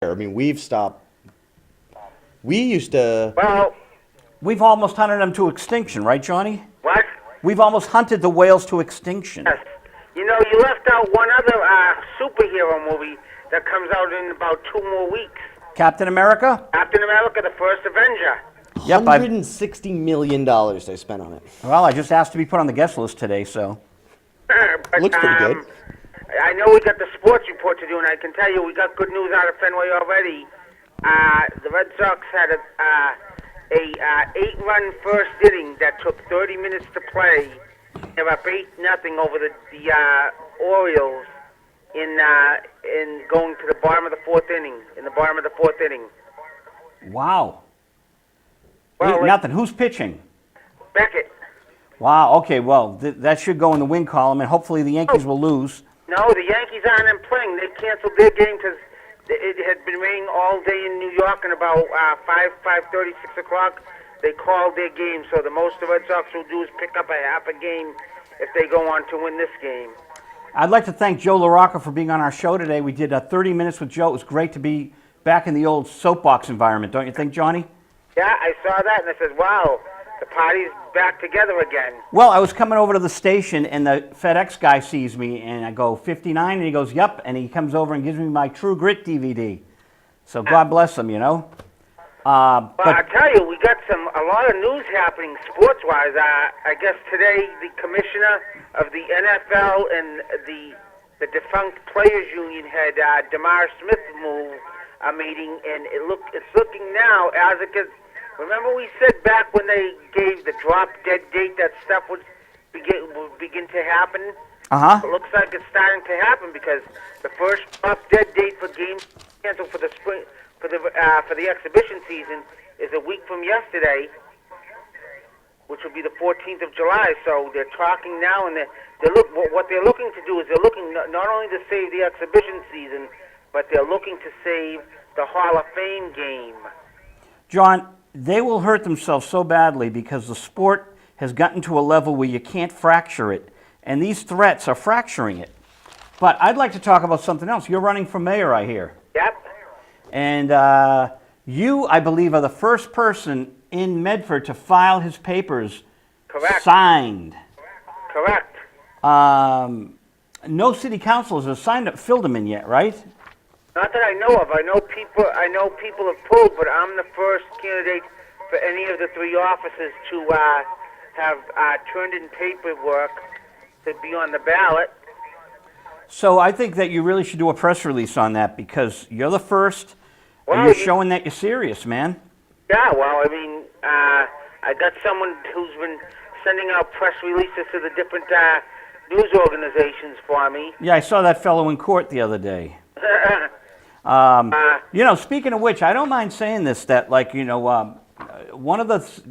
I mean, we've stopped. We used to. Well, We've almost hunted them to extinction, right, Johnny? what? We've almost hunted the whales to extinction. Yes. You know, you left out one other superhero movie that comes out in about 2 more weeks. Captain America? Captain America, the First Avenger. Yep, $160 million they spent on it. Well, I just asked to be put on the guest list today, so. But, Looks pretty good. I know we got the sports report to do, and I can tell you we got good news out of Fenway already. The Red Sox had a 8-run first inning that took 30 minutes to play. They're up 8-0 over the Orioles in going to the bottom of the fourth inning. In the bottom of the fourth inning. Wow. Well, Nothing. Who's pitching? Beckett. Wow, okay, well, that should go in the win column, and hopefully the Yankees will lose. No, the Yankees aren't in playing. They canceled their game because it had been raining all day in New York, and about 5:30, 6 o'clock, they called their game. So the most the Red Sox will do is pick up a half a game if they go on to win this game. I'd like to thank Joe LaRocca for being on our show today. We did 30 minutes with Joe. It was great to be back in the old soapbox environment, don't you think, Johnny? Yeah, I saw that, and I said, wow, the party's back together again. Well, I was coming over to the station, and the FedEx guy sees me, and I go, 59, and he goes, yep, and he comes over and gives me my True Grit DVD. So God bless him, you know. Well, I tell you, we got a lot of news happening sports-wise. I guess today the commissioner of the NFL and the defunct Players Union had DeMar Smith move a meeting, and it's looking now as it gets. Remember we said back when they gave the drop-dead date that stuff would begin to happen? Uh-huh. It looks like it's starting to happen because the first drop-dead date for games canceled for the spring for the exhibition season is a week from yesterday, which will be the 14th of July. So they're talking now, and what they're looking to do is they're looking not only to save the exhibition season, but they're looking to save the Hall of Fame game. John, they will hurt themselves so badly because the sport has gotten to a level where you can't fracture it, and these threats are fracturing it. But I'd like to talk about something else. You're running for mayor, I hear. Yep. And you, I believe, are the first person in Medford to file his papers Correct. signed. Correct. No city councilors have signed up, filled them in yet, right? Not that I know of. I know people have pulled, but I'm the first candidate for any of the 3 offices to have turned in paperwork to be on the ballot. So I think that you really should do a press release on that because you're the first, and Well, you're showing that you're serious, man. Yeah, well, I mean, I got someone who's been sending out press releases to the different news organizations for me. Yeah, I saw that fellow in court the other day. You know, speaking of which, I don't mind saying this, that like, you know,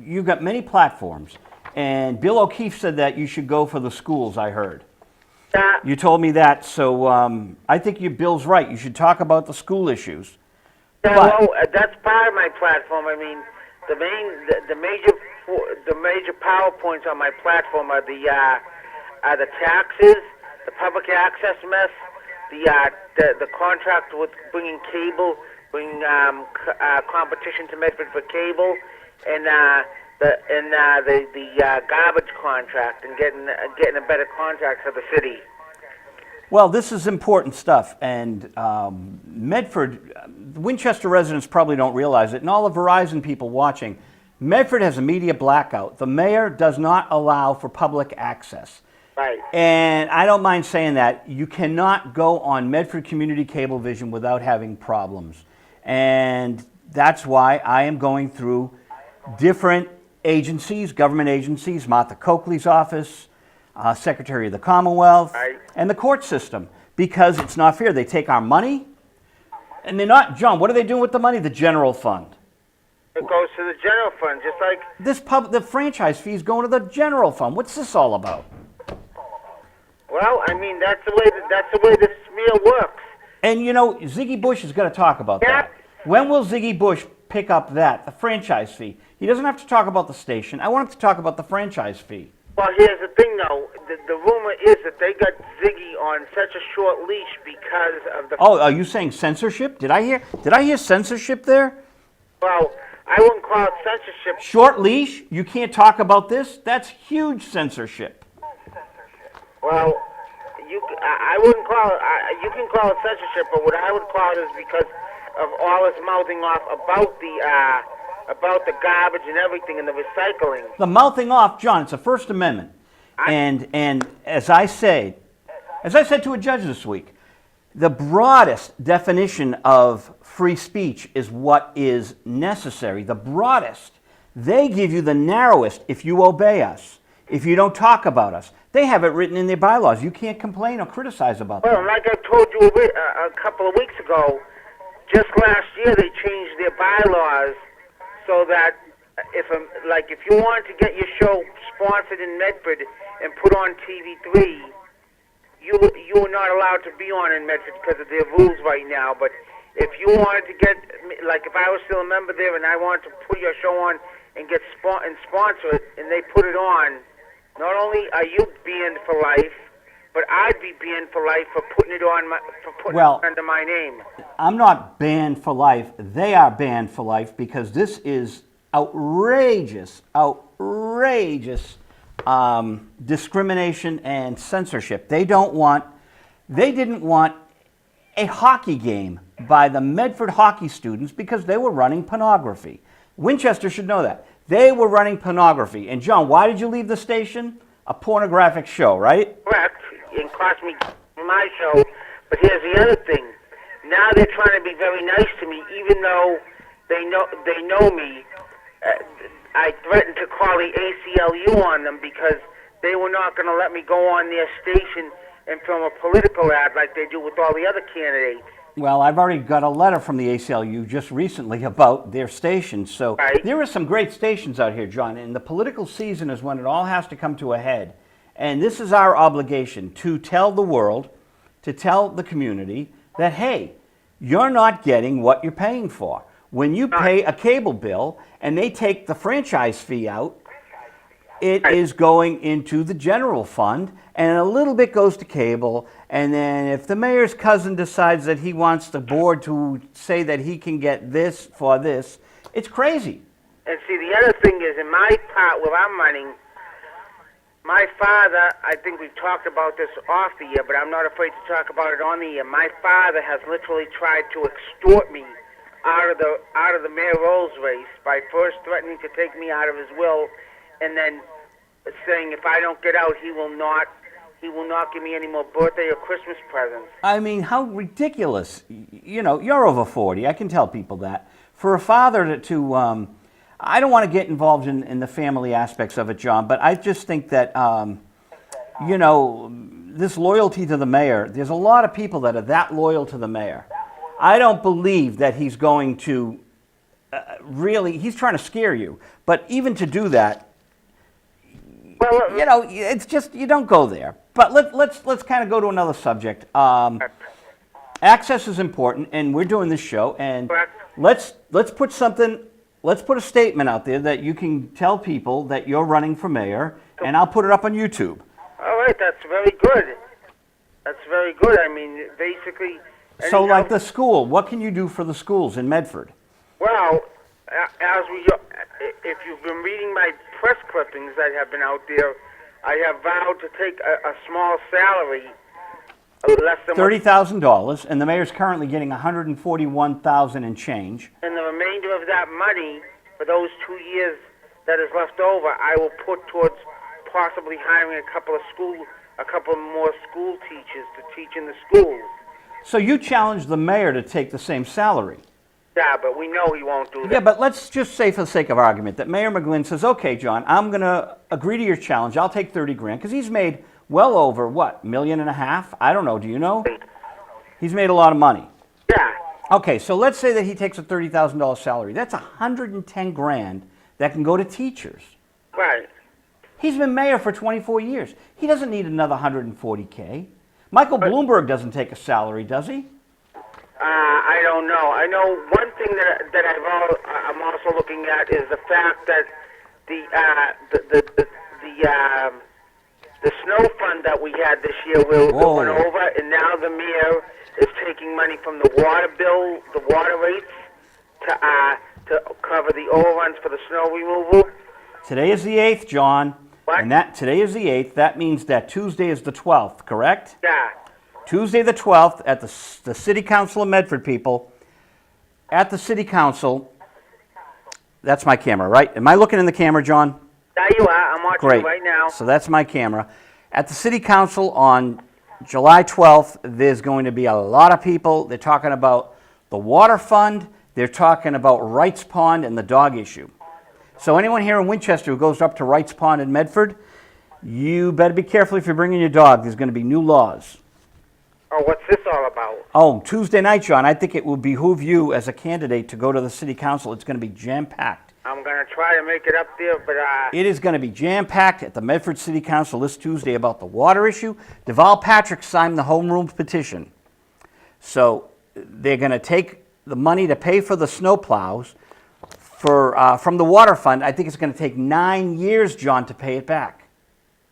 you've got many platforms, and Bill O'Keefe said that you should go for the schools, I heard. You told me that, so I think Bill's right. You should talk about the school issues. Yeah, But- well, that's part of my platform. I mean, the major PowerPoints on my platform are the taxes, the public access mess, the contract with bringing competition to Medford for cable, and the garbage contract and getting a better contract for the city. Well, this is important stuff, and Medford, Winchester residents probably don't realize it, and all the Verizon people watching, Medford has a media blackout. The mayor does not allow for public access. Right. And I don't mind saying that. You cannot go on Medford Community Cablevision without having problems. And that's why I am going through different agencies, government agencies, Martha Coakley's office, Secretary of the Commonwealth, Right. and the court system, because it's not fair. They take our money, and they're not, John, what are they doing with the money? The general fund. It goes to the general fund, just like The franchise fees going to the general fund. What's this all about? well, I mean that's the way this meal works. And you know, Ziggy Bush is going to talk about that. When will Ziggy Bush pick up that, the franchise fee? He doesn't have to talk about the station. I want him to talk about the franchise fee. Well, here's the thing, though. The rumor is that they got Ziggy on such a short leash because of the. Oh, are you saying censorship? Did I hear censorship there? Well, I wouldn't call it censorship. Short leash? You can't talk about this? That's huge censorship. Well, I wouldn't call it. You can call it censorship, but what I would call it is because of all this mouthing off about the garbage and everything and the recycling. The mouthing off, John, it's a First Amendment. And as I said to a judge this week, the broadest definition of free speech is what is necessary. The broadest. They give you the narrowest if you obey us, if you don't talk about us. They have it written in their bylaws. You can't complain or criticize about Well, them. like I told you a couple of weeks ago, just last year they changed their bylaws so that if you wanted to get your show sponsored in Medford and put on TV3, you were not allowed to be on in Medford because of their rules right now. But if you wanted to get, like if I was still a member there and I wanted to put your show on and get sponsor it, and they put it on, not only are you banned for life, but I'd be banned for life for putting it on it under my name. I'm not banned for life. They are banned for life because this is outrageous discrimination and censorship. They didn't want a hockey game by the Medford hockey students because they were running pornography. Winchester should know that. They were running pornography. And John, why did you leave the station? A pornographic show, right? Correct. It cost me my show. But here's the other thing. Now they're trying to be very nice to me, even though they know me. I threatened to call the ACLU on them because they were not going to let me go on their station and film a political ad like they do with all the other candidates. Well, I've already got a letter from the ACLU just recently about their stations. So right. There are some great stations out here, John, and the political season is when it all has to come to a head. And this is our obligation to tell the world, to tell the community that, hey, you're not getting what you're paying for. When you pay a cable bill and they take the franchise fee out, it is going into the general fund, and a little bit goes to cable. And then if the mayor's cousin decides that he wants the board to say that he can get this for this, it's crazy. And see, the other thing is, in my part where I'm running, my father, I think we've talked about this off the air, but I'm not afraid to talk about it on the air. My father has literally tried to extort me out of the Mayoral's race by first threatening to take me out of his will, and then saying if I don't get out, he will not give me any more birthday or Christmas presents. I mean, how ridiculous. You know, you're over 40. I can tell people that. For a father to I don't want to get involved in the family aspects of it, John, but I just think that, you know, this loyalty to the mayor, there's a lot of people that are that loyal to the mayor. I don't believe that he's going to really, he's trying to scare you. But even to do that, well, you know, it's just, you don't go there. But let's kind of go to another subject. Access is important, and we're doing this show, and let's put a statement out there that you can tell people that you're running for mayor, and I'll put it up on YouTube. All right, that's very good. That's very good. I mean, basically. So, like the school, what can you do for the schools in Medford? Well, if you've been reading my press clippings that have been out there, I have vowed to take a small salary, less than $30,000, and the mayor's currently getting $141,000 and change. And the remainder of that money for those 2 years that is left over, I will put towards possibly hiring a couple more school teachers to teach in the schools. So you challenge the mayor to take the same salary. Yeah, but we know he won't do that. Yeah, but let's just say for the sake of argument that Mayor McGlynn says, okay, John, I'm going to agree to your challenge. I'll take $30,000 because he's made well over, what, $1.5 million? I don't know. Do you know? He's made a lot of money. Yeah. Okay, so let's say that he takes a $30,000 salary. That's $110,000 that can go to teachers. Right. He's been mayor for 24 years. He doesn't need another $140,000. Michael Bloomberg doesn't take a salary, does he? I don't know. I know one thing that I'm also looking at is the fact that the snow fund that we had this year, it Whoa. went over, and now the mayor is taking money from the water bill, the water rates, to cover the overruns for the snow removal. Today is the 8th, John. What? And today is the 8th. That means that Tuesday is the 12th, correct? Yeah. Tuesday the 12th at the City Council of Medford, people. At the City Council, that's my camera, right? Am I looking in the camera, John? There you are. I'm watching Great. you right now. So that's my camera. At the City Council on July 12th, there's going to be a lot of people. They're talking about the water fund. They're talking about Wrights Pond and the dog issue. So anyone here in Winchester who goes up to Wrights Pond in Medford, you better be careful if you're bringing your dog. There's going to be new laws. Oh, what's this all about? Oh, Tuesday night, John, I think it will behoove you as a candidate to go to the City Council. It's going to be jam-packed. I'm going to try to make it up there, but It is going to be jam-packed at the Medford City Council this Tuesday about the water issue. Deval Patrick signed the home rule petition. So they're going to take the money to pay for the snow plows from the water fund. I think it's going to take 9 years, John, to pay it back.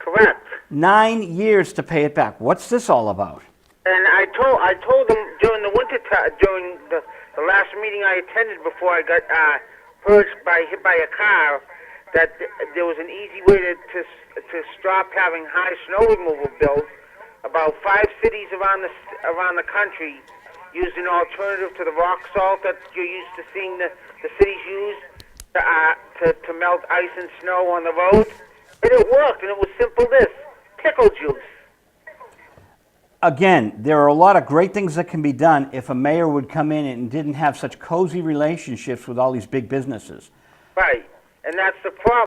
correct. 9 years to pay it back. What's this all about? And I told them during the winter during the last meeting I attended before I got hit by a car, that there was an easy way to stop having high snow removal bills. About 5 cities around the country used an alternative to the rock salt that you're used to seeing the cities use to melt ice and snow on the road. And it worked, and it was simple this: pickle juice. Again, there are a lot of great things that can be done if a mayor would come in and didn't have such cozy relationships with all these big businesses. Right, and that's the problem.